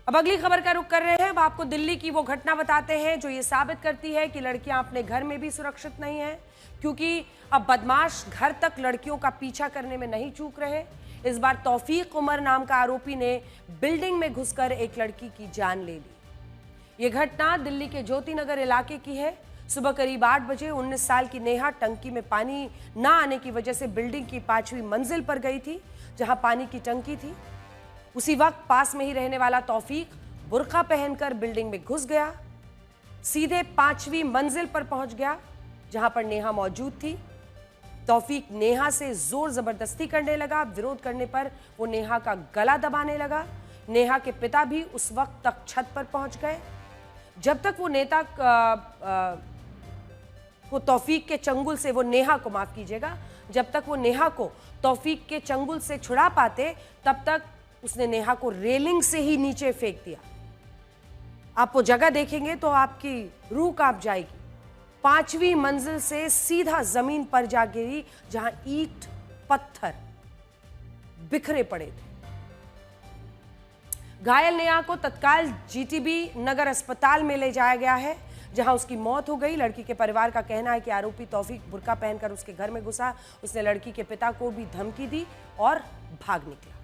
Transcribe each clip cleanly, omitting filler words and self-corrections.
अब अगली खबर का रुख कर रहे हैं। अब आपको दिल्ली की वो घटना बताते हैं जो ये साबित करती है कि लड़कियां अपने घर में भी सुरक्षित नहीं हैं, क्योंकि अब बदमाश घर तक लड़कियों का पीछा करने में नहीं चूक रहे। इस बार तौफीक उमर नाम का आरोपी ने बिल्डिंग में घुसकर एक लड़की की जान ले ली। ये घटना दिल्ली के ज्योति नगर इलाके की है। सुबह करीब 8 बजे 19 साल की नेहा टंकी में पानी ना आने की वजह से बिल्डिंग की 5वीं मंजिल पर गई थी, जहां पानी की टंकी थी। उसी वक्त पास में ही रहने वाला तौफीक बुर्का पहनकर बिल्डिंग में घुस गया, सीधे 5वीं मंजिल पर पहुंच गया जहां पर नेहा मौजूद थी। तौफीक नेहा से जोर जबरदस्ती करने लगा। विरोध करने पर वो नेहा का गला दबाने लगा। नेहा के पिता भी उस वक्त तक छत पर पहुंच गए। जब तक वो नेता को तौफीक के चंगुल से, वो नेहा को माफ कीजिएगा, जब तक वो नेहा को तौफीक के चंगुल से छुड़ा पाते, तब तक उसने नेहा को रेलिंग से ही नीचे फेंक दिया। आप वो जगह देखेंगे तो आपकी रूह कांप जाएगी। 5वीं मंजिल से सीधा जमीन पर जा गिरी, जहां ईंट पत्थर बिखरे पड़े थे। घायल नेहा को तत्काल जीटीबी नगर अस्पताल में ले जाया गया है, जहां उसकी मौत हो गई। लड़की के परिवार का कहना है कि आरोपी तौफीक बुर्का पहनकर उसके घर में घुसा। उसने लड़की के पिता को भी धमकी दी और भाग निकला।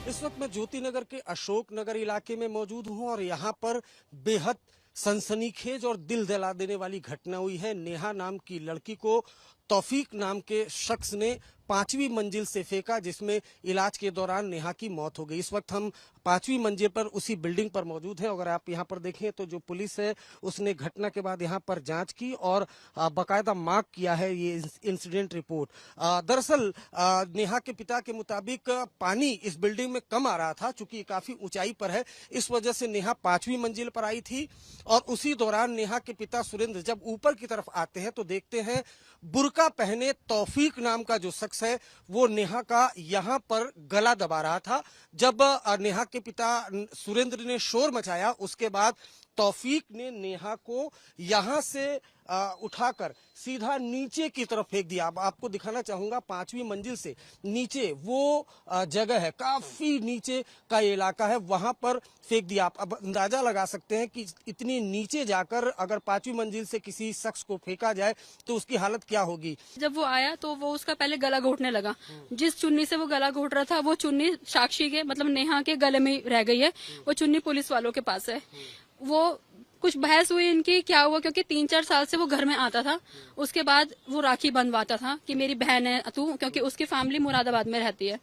इस वक्त मैं ज्योति नगर के अशोक नगर इलाके में मौजूद हूं और यहाँ पर बेहद सनसनीखेज और दिल दहला देने वाली घटना हुई है। नेहा नाम की लड़की को तौफीक नाम के शख्स ने 5वीं मंजिल से फेंका, जिसमें इलाज के दौरान नेहा की मौत हो गई। इस वक्त हम 5वीं मंजिल पर उसी बिल्डिंग पर मौजूद हैं। अगर आप यहाँ पर देखें तो जो पुलिस है उसने घटना के बाद यहाँ पर जांच की और बाकायदा मार्क किया है ये इंसिडेंट रिपोर्ट। दरअसल नेहा के पिता के मुताबिक पानी इस बिल्डिंग में कम आ रहा था, चूंकि काफी ऊंचाई पर है, इस वजह से नेहा 5वीं मंजिल पर आई थी। और उसी दौरान नेहा के पिता सुरेंद्र जब ऊपर की तरफ आते हैं तो देखते हैं बुर्का पहने तौफीक नाम का जो शख्स है वो नेहा का यहाँ पर गला दबा रहा था। जब नेहा के पिता सुरेंद्र ने शोर मचाया, उसके बाद तौफीक ने नेहा को यहाँ से उठाकर सीधा नीचे की तरफ फेंक दिया। अब आपको दिखाना चाहूंगा 5वीं मंजिल से नीचे वो जगह है, काफी नीचे का ये इलाका है, वहां पर फेंक दिया। आप अब अंदाजा लगा सकते हैं कि इतनी नीचे जाकर अगर 5वीं मंजिल से किसी शख्स को फेंका जाए तो उसकी हालत क्या होगी। जब वो आया तो वो उसका पहले गला घोटने लगा। जिस चुन्नी से वो गला घोट रहा था वो चुन्नी साक्षी के मतलब नेहा के गले में रह गई है। वो चुन्नी पुलिस वालों के पास है। वो कुछ बहस हुई इनकी, क्या हुआ, क्योंकि 3-4 साल से वो घर में आता था। उसके बाद वो राखी बंधवाता था कि मेरी बहन है तू, क्योंकि उसकी फैमिली मुरादाबाद में रहती है,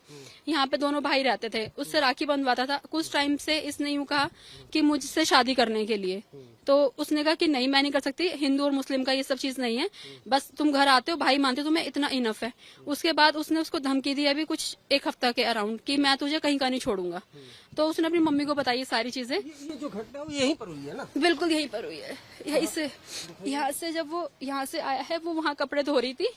यहाँ पे दोनों भाई रहते थे। उससे राखी बंधवाता था। कुछ टाइम से इसने यूं कहा कि मुझसे शादी करने के लिए, तो उसने कहा कि नहीं मैं नहीं कर सकती, हिंदू और मुस्लिम का ये सब चीज नहीं है, बस तुम घर आते हो भाई मानते हो तुम्हें इतना इनफ है। उसके बाद उसने उसको धमकी दी अभी कुछ 1 हफ्ता के अराउंड कि मैं तुझे कहीं का नहीं छोड़ूंगा। तो उसने अपनी मम्मी को बताई सारी चीजें। ये जो घटना हुई यहीं पर हुई है ना? बिल्कुल यहीं पर हुई है। यहाँ से जब वो यहाँ से आया है, वो वहाँ कपड़े धो रही थी,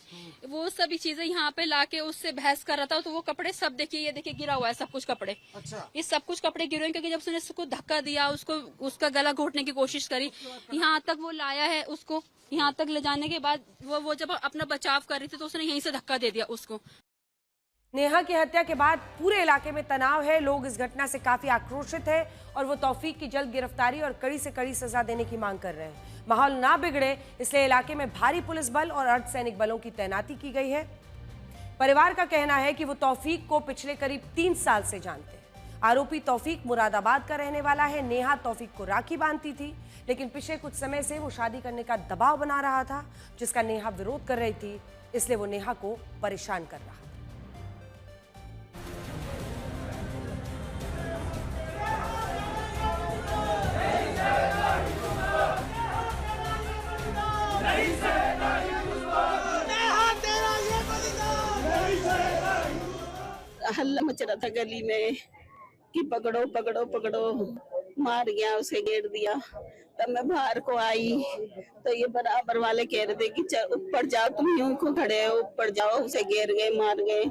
वो सभी चीजें यहाँ पे लाके उससे बहस कर रहा था। तो वो कपड़े सब देखिए, ये देखिए गिरा हुआ है सब कुछ कपड़े। अच्छा। ये सब कुछ कपड़े गिरे हैं क्योंकि जब उसने उसको धक्का दिया, उसको उसका गला घोटने की कोशिश करी, यहाँ तक वो लाया है उसको। यहाँ तक ले जाने के बाद वो जब अपना बचाव कर रही थी तो उसने यहीं से धक्का दे दिया उसको। नेहा की हत्या के बाद पूरे इलाके में तनाव है। लोग इस घटना से काफी आक्रोशित हैं और वो तौफीक की जल्द गिरफ्तारी और कड़ी से कड़ी सजा देने की मांग कर रहे हैं। माहौल ना बिगड़े इसलिए इलाके में भारी पुलिस बल और अर्धसैनिक बलों की तैनाती की गई है। परिवार का कहना है कि वो तौफीक को पिछले करीब 3 साल से जानते हैं। आरोपी तौफीक मुरादाबाद का रहने वाला है। नेहा तौफीक को राखी बांधती थी, लेकिन पिछले कुछ समय से वो शादी करने का दबाव बना रहा था, जिसका नेहा विरोध कर रही थी, इसलिए वो नेहा को परेशान कर रहा था। हल्ला मच रहा था गली में कि पकड़ो पकड़ो पकड़ो, मार गया, उसे घेर दिया। तब मैं बाहर को आई तो ये बराबर वाले कह रहे थे कि ऊपर जाओ, तुम यूं क्यों खड़े हो, ऊपर जाओ। उसे घेर गए, मार गए।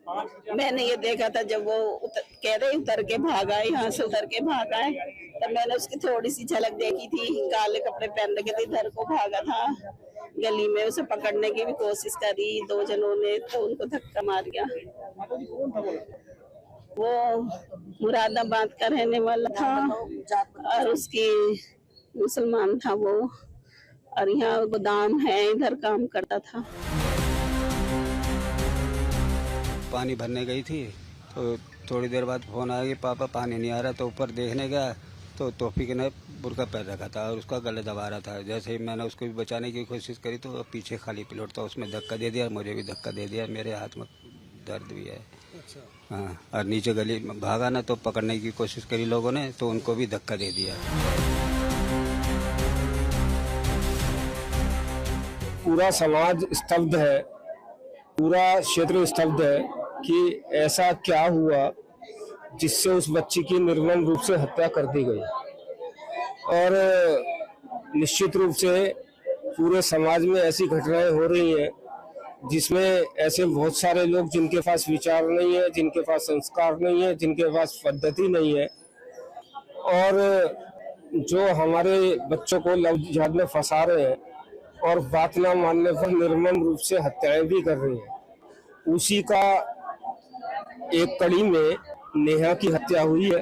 मैंने ये देखा था जब वो कह रहे उतर के भागा है, यहाँ से उतर के भागा है, तब मैंने उसकी थोड़ी सी झलक देखी थी। काले कपड़े पहन के थे, इधर को भागा था गली में। उसे पकड़ने की भी कोशिश करी 2 जनों ने, तो उनको धक्का मार गया। वो मुरादाबाद का रहने वाला था और उसकी मुसलमान था वो, और यहाँ गोदाम है, इधर काम करता था। पानी भरने गई थी तो थोड़ी देर बाद फोन आया कि पापा पानी नहीं आ रहा। तो ऊपर देखने गया तो तौफीक ने बुर्का पहन रखा था और उसका गले दबा रहा था। जैसे ही मैंने उसको बचाने की कोशिश करी तो पीछे खाली प्लॉट था, उसमें धक्का दे दिया, मुझे भी धक्का दे दिया। मेरे हाथ में दर्द भी है। हाँ, और नीचे गली में भागा ना तो पकड़ने की कोशिश करी लोगों ने, तो उनको भी धक्का दे दिया। पूरा समाज स्तब्ध है, पूरा क्षेत्र स्तब्ध है कि ऐसा क्या हुआ जिससे उस बच्ची की निर्मम रूप से हत्या कर दी गई। और निश्चित रूप से पूरे समाज में ऐसी घटनाएं हो रही हैं जिसमें ऐसे बहुत सारे लोग जिनके पास विचार नहीं है, जिनके पास संस्कार नहीं है, जिनके पास पद्धति नहीं है, और जो हमारे बच्चों को लव जिहाद में फंसा रहे हैं और बात ना मानने पर निर्मम रूप से हत्याएं भी कर रही हैं। उसी का एक कड़ी में नेहा की हत्या हुई है।